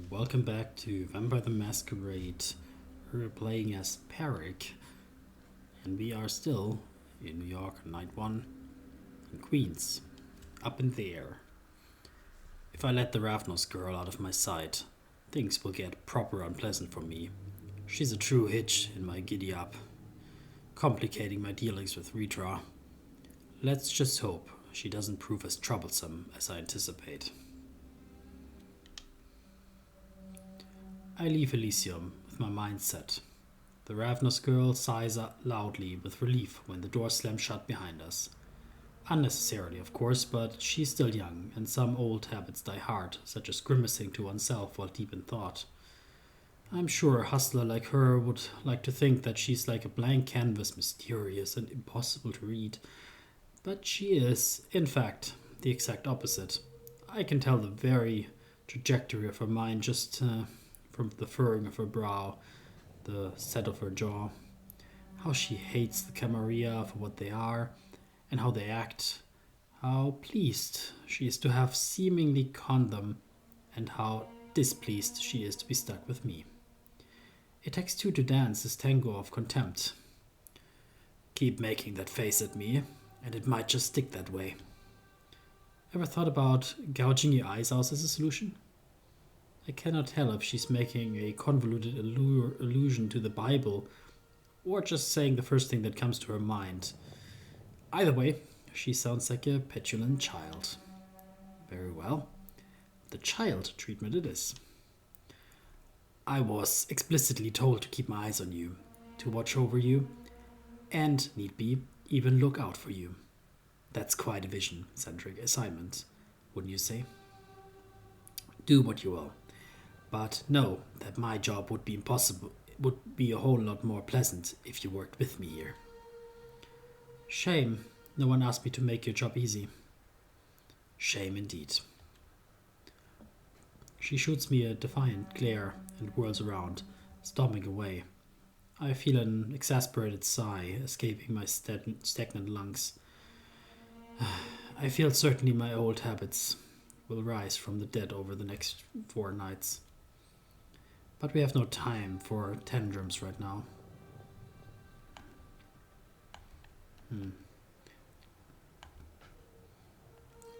welcome back to Vampire the Masquerade. We're playing as Pádraic, and we are still in New York, night 1, in Queens, up in the air. If I let the Ravnos girl out of my sight, things will get proper unpleasant for me. She's a true hitch in my giddy up, complicating my dealings with Ritra. Let's just hope she doesn't prove as troublesome as I anticipate. I leave Elysium with my mind set. The Ravnos girl sighs loudly with relief when the door slams shut behind us. Unnecessarily, of course, but she's still young, and some old habits die hard, such as grimacing to oneself while deep in thought. I'm sure a hustler like her would like to think that she's like a blank canvas, mysterious and impossible to read. But she is, in fact, the exact opposite. I can tell the very trajectory of her mind just from the furrowing of her brow, the set of her jaw, how she hates the Camarilla for what they are, and how they act, how pleased she is to have seemingly conned them, and how displeased she is to be stuck with me. It takes two to dance this tango of contempt. Keep making that face at me, and it might just stick that way. Ever thought about gouging your eyes out as a solution? I cannot tell if she's making a convoluted allusion to the Bible or just saying the first thing that comes to her mind. Either way, she sounds like a petulant child. Very well. The child treatment it is. I was explicitly told to keep my eyes on you, to watch over you, and, need be, even look out for you. That's quite a vision-centric assignment, wouldn't you say? Do what you will. But know that my job would be impossible. It would be a whole lot more pleasant if you worked with me here. Shame. No one asked me to make your job easy. Shame indeed. She shoots me a defiant glare and whirls around, stomping away. I feel an exasperated sigh escaping my stagnant lungs. I feel certainly my old habits will rise from the dead over the next 4 nights. But we have no time for tantrums right now.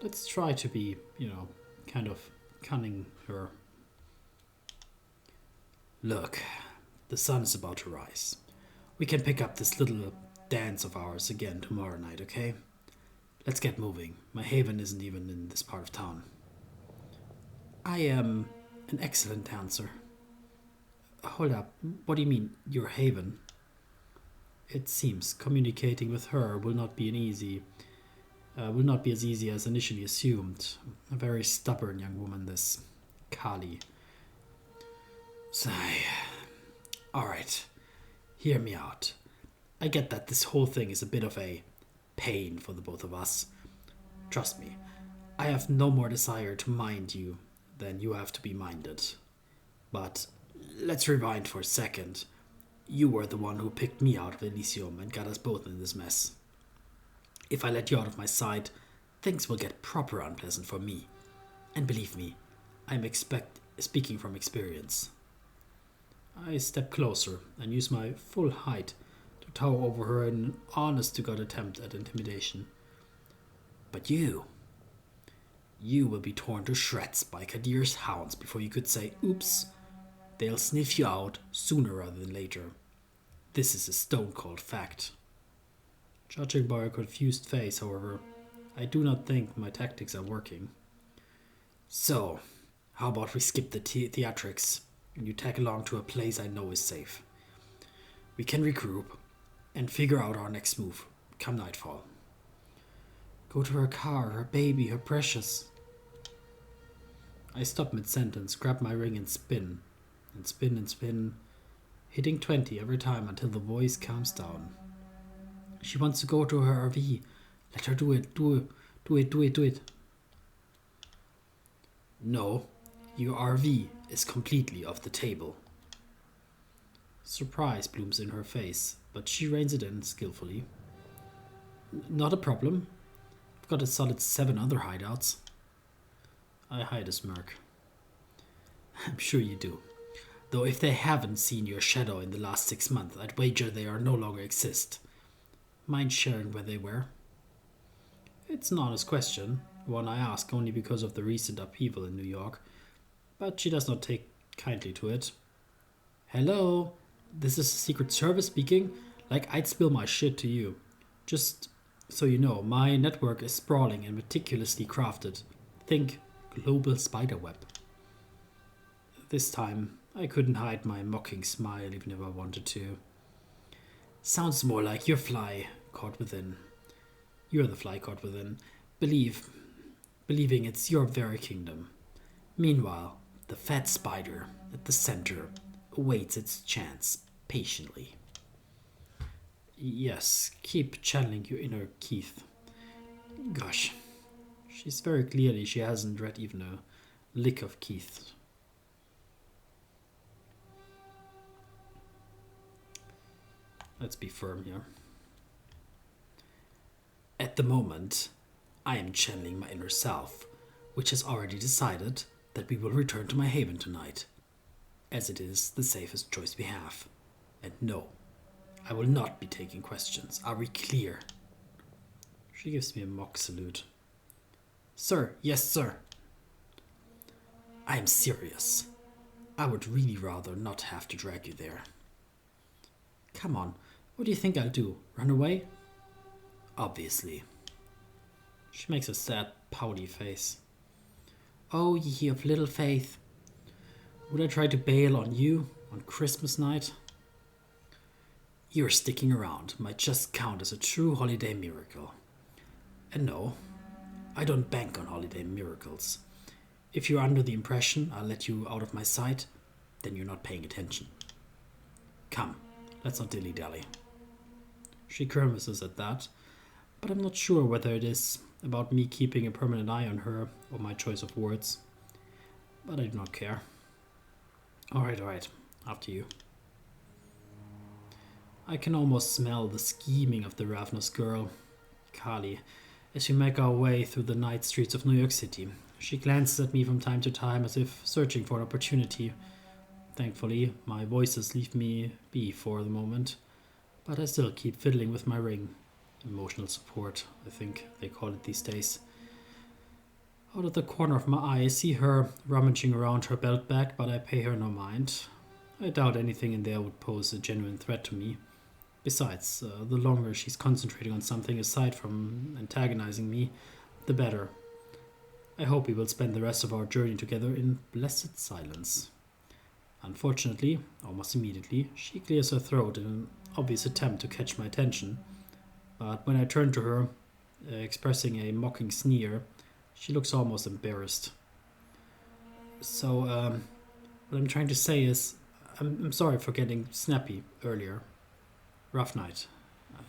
Let's try to be, kind of cunning her. Look, the sun is about to rise. We can pick up this little dance of ours again tomorrow night, okay? Let's get moving. My haven isn't even in this part of town. I am an excellent dancer. Hold up, what do you mean, your haven? It seems communicating with her will not be as easy as initially assumed. A very stubborn young woman, this Kali. Sigh. Alright, hear me out. I get that this whole thing is a bit of a pain for the both of us. Trust me, I have no more desire to mind you than you have to be minded. But let's rewind for a second. You were the one who picked me out of Elysium and got us both in this mess. If I let you out of my sight, things will get proper unpleasant for me. And believe me, I'm speaking from experience. I step closer and use my full height to tower over her in an honest-to-God attempt at intimidation. But you will be torn to shreds by Kadir's hounds before you could say, oops. They'll sniff you out sooner rather than later. This is a stone-cold fact. Judging by her confused face, however, I do not think my tactics are working. So, how about we skip the theatrics and you tag along to a place I know is safe? We can regroup and figure out our next move come nightfall. Go to her car, her baby, her precious. I stop mid-sentence, grab my ring and spin, hitting 20 every time until the voice calms down. She wants to go to her RV. Let her do it. No, your RV is completely off the table. Surprise blooms in her face, but she reins it in skillfully. Not a problem. I've got a solid 7 other hideouts. I hide a smirk. I'm sure you do. Though if they haven't seen your shadow in the last 6 months, I'd wager they are no longer exist. Mind sharing where they were? It's an honest question, one I ask only because of the recent upheaval in New York, but she does not take kindly to it. Hello, this is the Secret Service speaking? Like I'd spill my shit to you. Just so you know, my network is sprawling and meticulously crafted. Think global spiderweb. This time, I couldn't hide my mocking smile even if I wanted to. Sounds more like your fly caught within. You're the fly caught within. Believing it's your very kingdom. Meanwhile, the fat spider at the center awaits its chance patiently. Yes, keep channeling your inner Keith. Gosh, she's very clearly she hasn't read even a lick of Keith. Let's be firm here. At the moment, I am channeling my inner self, which has already decided that we will return to my haven tonight, as it is the safest choice we have. And no, I will not be taking questions. Are we clear? She gives me a mock salute. Sir, yes, sir. I am serious. I would really rather not have to drag you there. Come on, what do you think I'll do? Run away? Obviously. She makes a sad, pouty face. Oh, ye of little faith. Would I try to bail on you on Christmas night? Your sticking around might just count as a true holiday miracle. And no, I don't bank on holiday miracles. If you're under the impression I'll let you out of my sight, then you're not paying attention. Come, let's not dilly-dally. She grimaces at that, but I'm not sure whether it is about me keeping a permanent eye on her or my choice of words. But I do not care. Alright, after you. I can almost smell the scheming of the ravenous girl, Kali, as we make our way through the night streets of New York City. She glances at me from time to time as if searching for an opportunity. Thankfully, my voices leave me be for the moment, but I still keep fiddling with my ring. Emotional support, I think they call it these days. Out of the corner of my eye, I see her rummaging around her belt bag, but I pay her no mind. I doubt anything in there would pose a genuine threat to me. Besides, the longer she's concentrating on something aside from antagonizing me, the better. I hope we will spend the rest of our journey together in blessed silence. Unfortunately, almost immediately, she clears her throat in an obvious attempt to catch my attention. But when I turn to her, expressing a mocking sneer, she looks almost embarrassed. So, what I'm trying to say is, I'm sorry for getting snappy earlier. Rough night.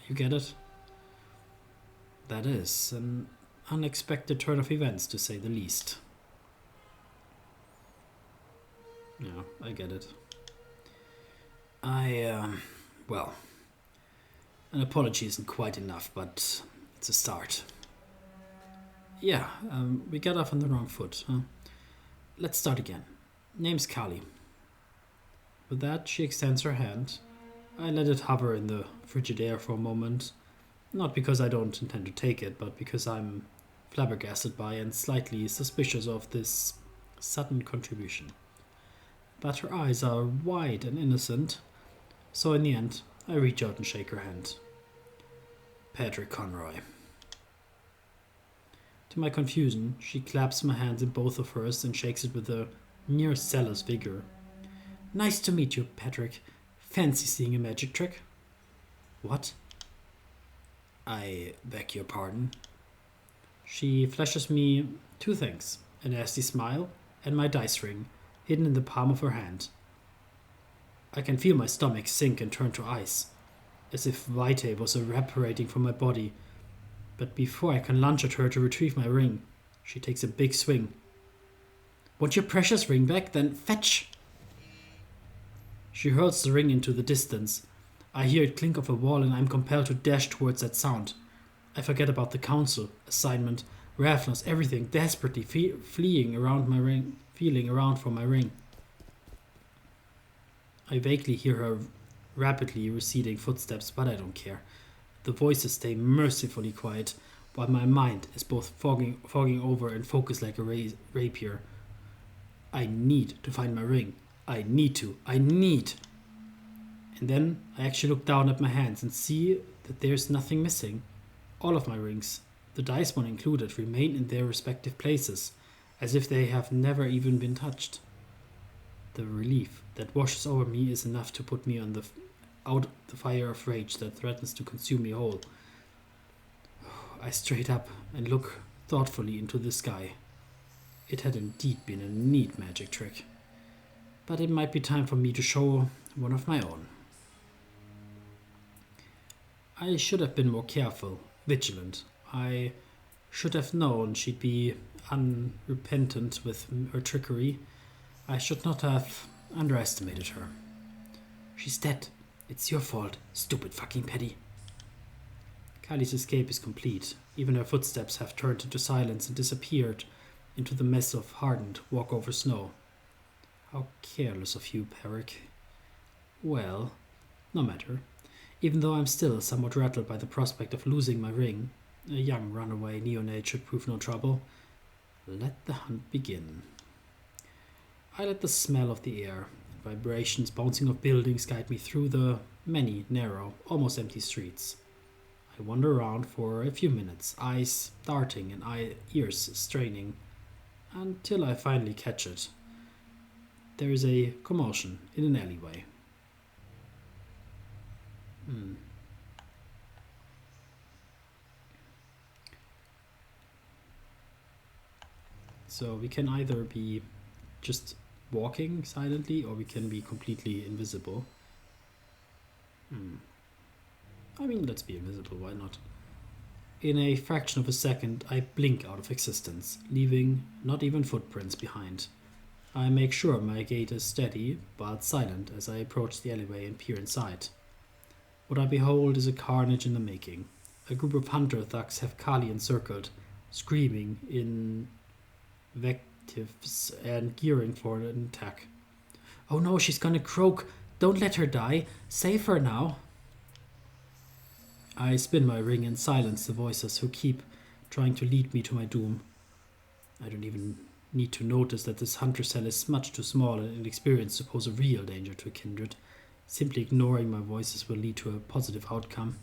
You get it? That is an unexpected turn of events, to say the least. Yeah, I get it. Well, an apology isn't quite enough, but it's a start. Yeah, we got off on the wrong foot, huh? Let's start again. Name's Kali. With that, she extends her hand. I let it hover in the frigid air for a moment, not because I don't intend to take it, but because I'm flabbergasted by and slightly suspicious of this sudden contribution. But her eyes are wide and innocent, so in the end, I reach out and shake her hand. Pádraic Conroy. To my confusion, she claps my hand in both of hers and shakes it with a near zealous vigor. Nice to meet you, Pádraic. Fancy seeing a magic trick? What? I beg your pardon. She flashes me 2 things, a nasty smile and my dice ring, hidden in the palm of her hand. I can feel my stomach sink and turn to ice, as if vitae was evaporating from my body. But before I can lunge at her to retrieve my ring, she takes a big swing. Want your precious ring back? Then fetch! She hurls the ring into the distance. I hear it clink off a wall and I'm compelled to dash towards that sound. I forget about the council, assignment, ravenous, everything, desperately feeling around for my ring. I vaguely hear her rapidly receding footsteps, but I don't care. The voices stay mercifully quiet, while my mind is both fogging over and focused like a rapier. I need to find my ring. I need. And then I actually look down at my hands and see that there's nothing missing. All of my rings, the dice one included, remain in their respective places, as if they have never even been touched. The relief that washes over me is enough to put me out the fire of rage that threatens to consume me whole. I straight up and look thoughtfully into the sky. It had indeed been a neat magic trick, but it might be time for me to show one of my own. I should have been more careful, vigilant. I should have known she'd be unrepentant with her trickery. I should not have underestimated her. She's dead. It's your fault, stupid fucking Petty. Kylie's escape is complete. Even her footsteps have turned into silence and disappeared into the mess of hardened walkover snow. How careless of you, Pádraic. Well, no matter. Even though I'm still somewhat rattled by the prospect of losing my ring, a young runaway neonate should prove no trouble. Let the hunt begin. I let the smell of the air and vibrations bouncing off buildings guide me through the many narrow, almost empty streets. I wander around for a few minutes, eyes darting and ears straining, until I finally catch it. There is a commotion in an alleyway. So we can either be just walking silently or we can be completely invisible. I mean, let's be invisible, why not? In a fraction of a second, I blink out of existence, leaving not even footprints behind. I make sure my gait is steady, but silent as I approach the alleyway and peer inside. What I behold is a carnage in the making. A group of hunter thugs have Kali encircled, screaming invectives and gearing for an attack. Oh no, she's gonna croak! Don't let her die! Save her now! I spin my ring and silence the voices who keep trying to lead me to my doom. I don't even need to notice that this hunter cell is much too small and inexperienced to pose a real danger to a kindred. Simply ignoring my voices will lead to a positive outcome,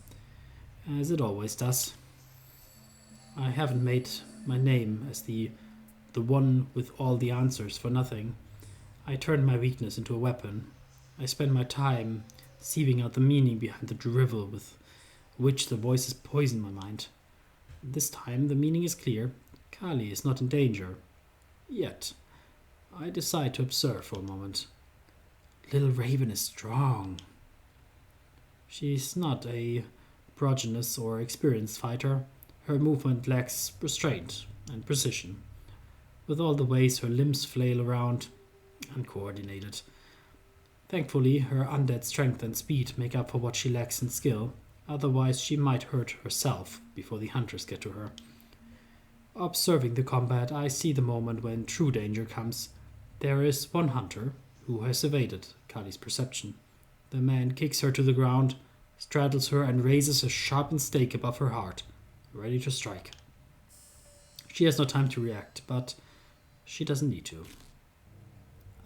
as it always does. I haven't made my name as the one with all the answers for nothing. I turned my weakness into a weapon. I spend my time sieving out the meaning behind the drivel with which the voices poison my mind. This time the meaning is clear. Kali is not in danger. Yet. I decide to observe for a moment. Little Raven is strong. She's not a prodigious or experienced fighter. Her movement lacks restraint and precision, with all the ways her limbs flail around, uncoordinated. Thankfully, her undead strength and speed make up for what she lacks in skill. Otherwise, she might hurt herself before the hunters get to her. Observing the combat, I see the moment when true danger comes. There is one hunter who has evaded Kali's perception. The man kicks her to the ground, straddles her, and raises a sharpened stake above her heart, ready to strike. She has no time to react, but she doesn't need to.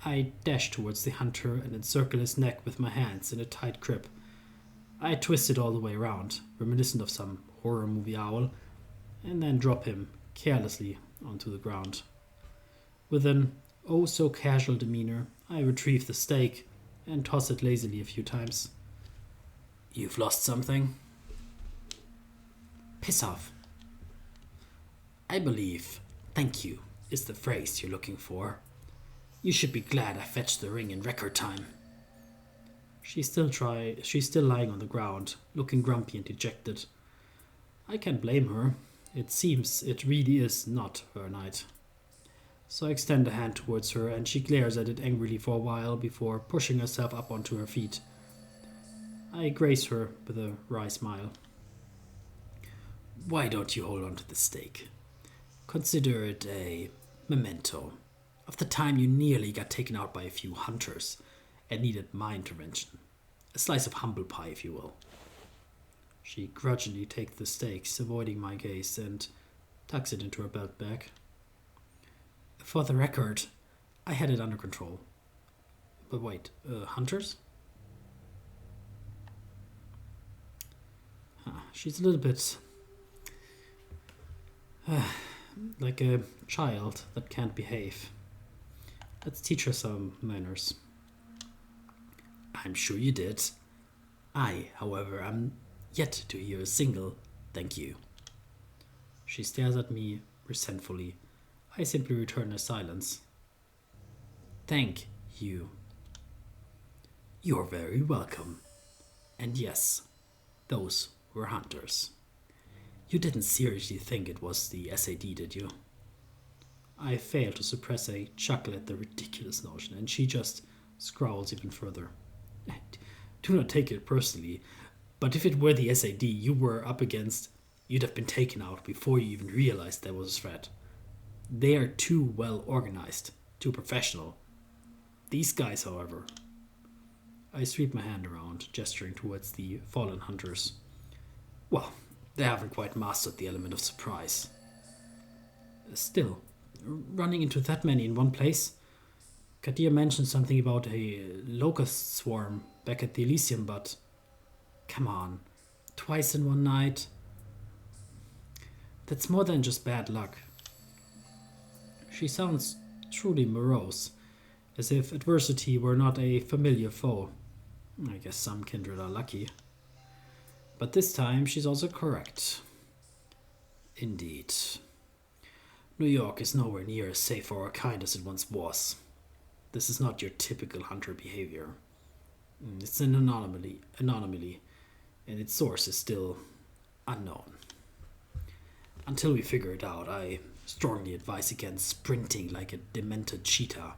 I dash towards the hunter and encircle his neck with my hands in a tight grip. I twist it all the way around, reminiscent of some horror movie owl, and then drop him carelessly onto the ground. With an oh-so-casual demeanor, I retrieve the stake and toss it lazily a few times. You've lost something? Piss off. I believe "thank you" is the phrase you're looking for. You should be glad I fetched the ring in record time. She's still lying on the ground, looking grumpy and dejected. I can't blame her. It seems it really is not her night. So I extend a hand towards her, and she glares at it angrily for a while before pushing herself up onto her feet. I grace her with a wry smile. Why don't you hold on to the stake? Consider it a memento of the time you nearly got taken out by a few hunters, and needed my intervention. A slice of humble pie, if you will. She grudgingly takes the steaks, avoiding my gaze, and tucks it into her belt bag. For the record, I had it under control. But wait, hunters? She's a little bit like a child that can't behave. Let's teach her some manners. I'm sure you did. I, however, am yet to hear a single thank you. She stares at me resentfully. I simply return her silence. Thank you. You're very welcome. And yes, those were hunters. You didn't seriously think it was the SAD, did you? I fail to suppress a chuckle at the ridiculous notion, and she just scowls even further. Do not take it personally, but if it were the SAD you were up against, you'd have been taken out before you even realized there was a threat. They are too well organized, too professional. These guys, however... I sweep my hand around, gesturing towards the fallen hunters. Well, they haven't quite mastered the element of surprise. Still, running into that many in one place? Kadir mentioned something about a locust swarm back at the Elysium, but... Come on, twice in one night? That's more than just bad luck. She sounds truly morose, as if adversity were not a familiar foe. I guess some kindred are lucky. But this time she's also correct. Indeed. New York is nowhere near as safe for our kind as it once was. This is not your typical hunter behavior. It's an anomaly, and its source is still unknown. Until we figure it out, I strongly advise against sprinting like a demented cheetah,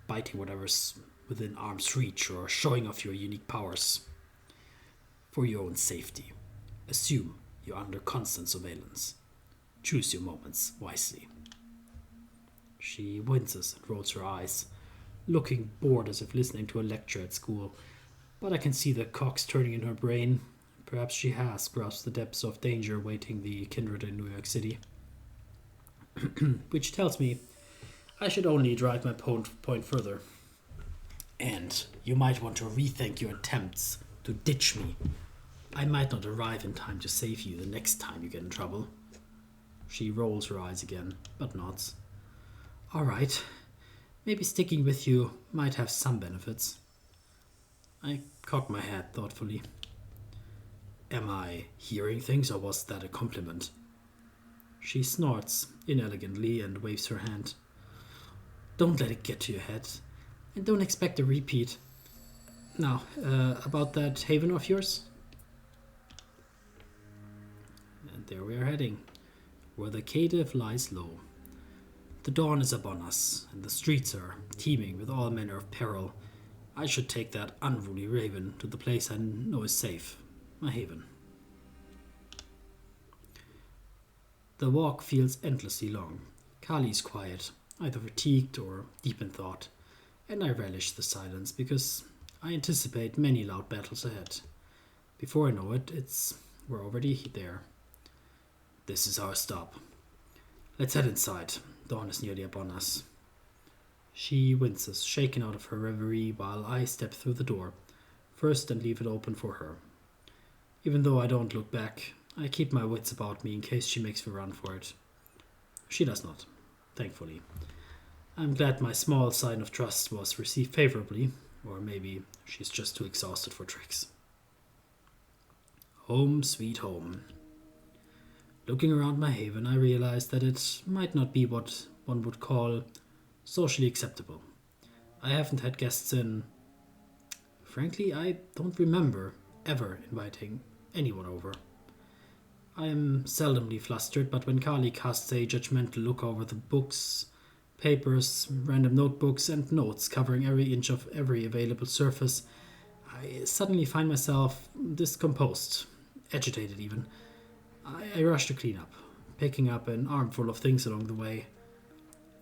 biting whatever's within arm's reach, or showing off your unique powers. For your own safety, assume you're under constant surveillance. Choose your moments wisely. She winces and rolls her eyes, looking bored as if listening to a lecture at school, but I can see the cogs turning in her brain. Perhaps she has grasped the depths of danger awaiting the kindred in New York City. Which tells me I should only drive my point further. And you might want to rethink your attempts to ditch me. I might not arrive in time to save you the next time you get in trouble. She rolls her eyes again, but nods. All right. Maybe sticking with you might have some benefits. I cock my head thoughtfully. Am I hearing things, or was that a compliment? She snorts inelegantly and waves her hand. Don't let it get to your head. And don't expect a repeat. Now, about that haven of yours? And there we are heading, where the caitiff lies low. The dawn is upon us, and the streets are teeming with all manner of peril. I should take that unruly raven to the place I know is safe, my haven. The walk feels endlessly long. Kali is quiet, either fatigued or deep in thought, and I relish the silence because I anticipate many loud battles ahead. Before I know it, we're already there. This is our stop. Let's head inside. Dawn is nearly upon us. She winces, shaken out of her reverie, while I step through the door, first and leave it open for her. Even though I don't look back, I keep my wits about me in case she makes a run for it. She does not, thankfully. I'm glad my small sign of trust was received favorably, or maybe she's just too exhausted for tricks. Home sweet home. Looking around my haven, I realize that it might not be what one would call socially acceptable. I haven't had guests in... Frankly, I don't remember ever inviting anyone over. I am seldomly flustered, but when Kali casts a judgmental look over the books, papers, random notebooks, and notes covering every inch of every available surface, I suddenly find myself discomposed, agitated even. I rush to clean up, picking up an armful of things along the way.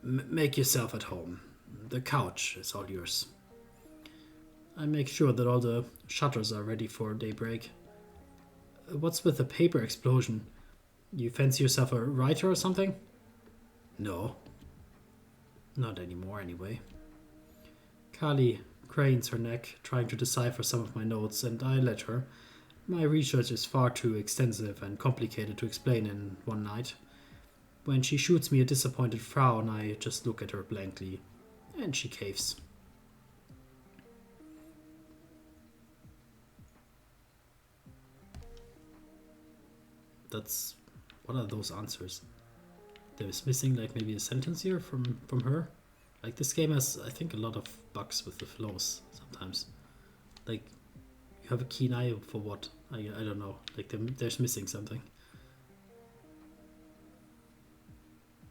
Make yourself at home. The couch is all yours. I make sure that all the shutters are ready for daybreak. What's with the paper explosion? You fancy yourself a writer or something? No. Not anymore, anyway. Kali cranes her neck, trying to decipher some of my notes, and I let her. My research is far too extensive and complicated to explain in one night. When she shoots me a disappointed frown, I just look at her blankly, and she caves. What are those answers? There's missing like maybe a sentence here from her. Like this game has, I think, a lot of bugs with the flows sometimes. Like, you have a keen eye for what? I don't know. Like there's missing something.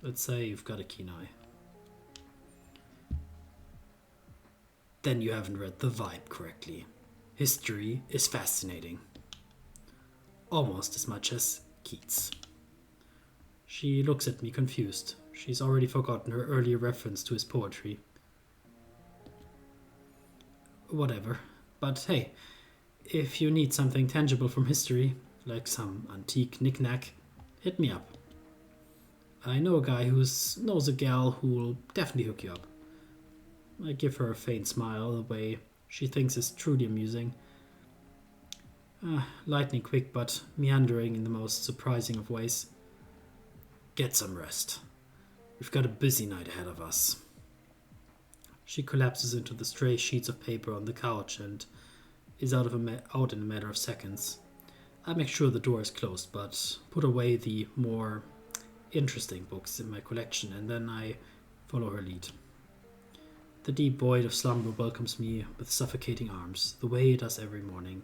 Let's say you've got a keen eye. Then you haven't read the vibe correctly. History is fascinating. Almost as much as Keats. She looks at me confused. She's already forgotten her earlier reference to his poetry. Whatever. But hey, if you need something tangible from history, like some antique knick-knack, hit me up. I know a guy who knows a gal who'll definitely hook you up. I give her a faint smile, the way she thinks is truly amusing. Lightning quick, but meandering in the most surprising of ways. Get some rest. We've got a busy night ahead of us. She collapses into the stray sheets of paper on the couch and is out in a matter of seconds. I make sure the door is closed, but put away the more interesting books in my collection, and then I follow her lead. The deep void of slumber welcomes me with suffocating arms, the way it does every morning,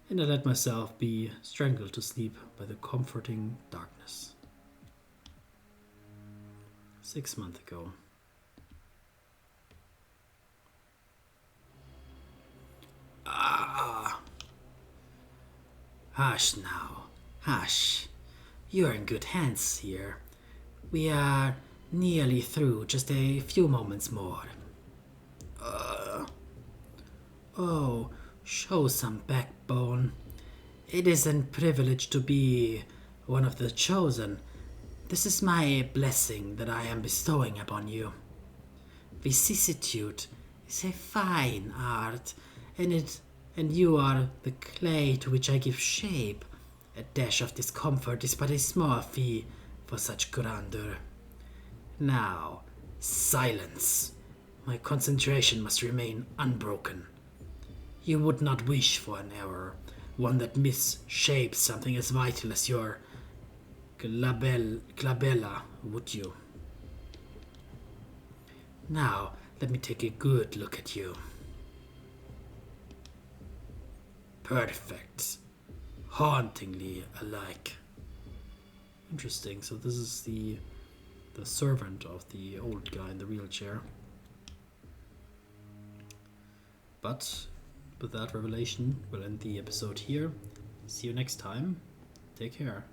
and I let myself be strangled to sleep by the comforting darkness. 6 months ago. Hush now. Hush. You're in good hands here. We are nearly through, just a few moments more. Oh, show some backbone. It is a privilege to be one of the chosen. This is my blessing that I am bestowing upon you. Vicissitude is a fine art, and you are the clay to which I give shape. A dash of discomfort is but a small fee for such grandeur. Now, silence. My concentration must remain unbroken. You would not wish for an error, one that misshapes something as vital as your glabella, would you? Now, let me take a good look at you. Perfect. Hauntingly alike. Interesting. So this is the servant of the old guy in the wheelchair. But with that revelation, we'll end the episode here. See you next time. Take care.